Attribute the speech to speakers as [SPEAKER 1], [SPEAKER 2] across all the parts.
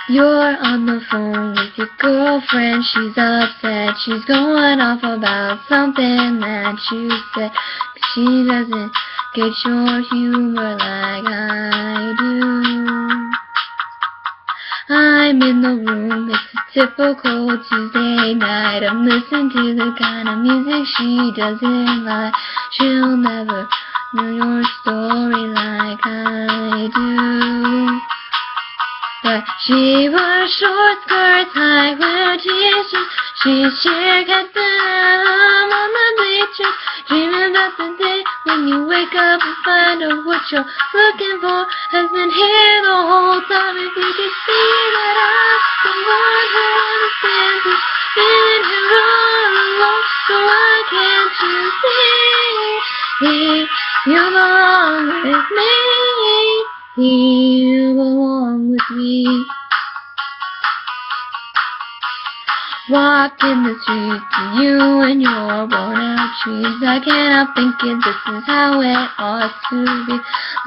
[SPEAKER 1] You're on the phone with your girlfriend, she's upset, she's going off about something that you said, 'cause she doesn't get your humor like I do. I'm in the room, it's a typical Tuesday night, I'm listening to the kind of music she doesn't like, she'll never know your story like I do. But she wore short skirts, high wear t-shirts, she's sheer captain on the bleachers, dreaming about the day when you wake up and find out what you're looking for has been here the whole time. If you could see that I'm the one who understands you, been here all along, so why can't you see? You belong with me. You belong with me. Walking the streets with you and your worn out dreams, I can't help thinking this is how it ought to be.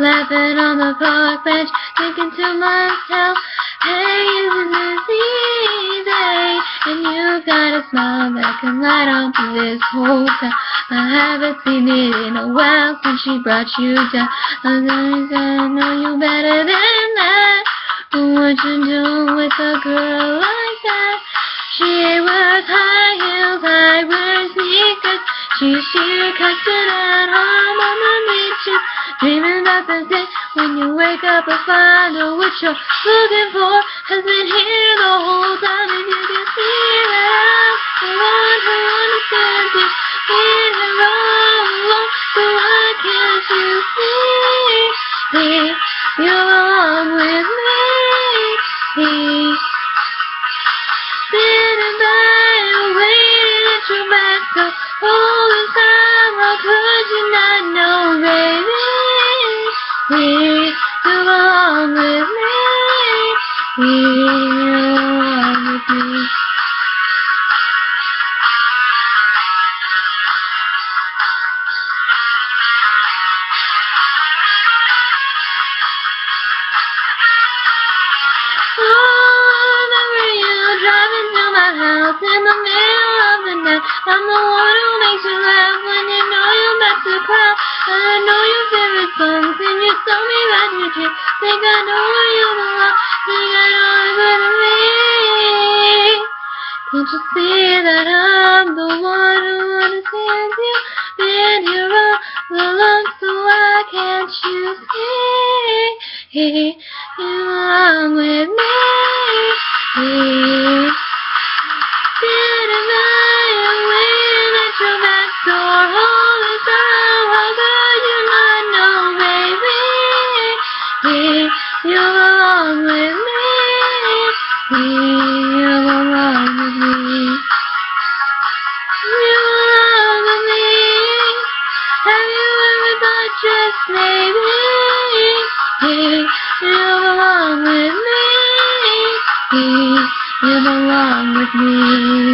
[SPEAKER 1] Laughing on the park bench, thinking to myself, hey, isn't this easy? And you got a smile that can light up this whole town. I haven't seen it in a while since she brought you down. I know you better than that, but what you do with a girl like that? She wears high heels, I wear sneakers, she's sheer custard at home on the beaches, dreaming about the day when you wake up and find out what you're looking for has been here the whole time. If you can see that I'm the one who understands you, been here all along, so why can't you see? You belong with me. Sitting by, waiting at your back door all the time. How could you not know, baby? You belong with me. You belong with me. In the middle of the night, I'm the one who makes you laugh when you know you're about to cry. And I know your favorite songs, and you tell me that you dream. Think I know where you belong, think I know it's with me. Can't you see that I'm the one who understands you? Been here all along, so why can't you see? You belong with me. Sitting by and waiting at your back door all the time. How could you not know, baby? You belong with me. You belong with me. You belong with me. Have you ever thought just maybe? You belong with me. You belong with me.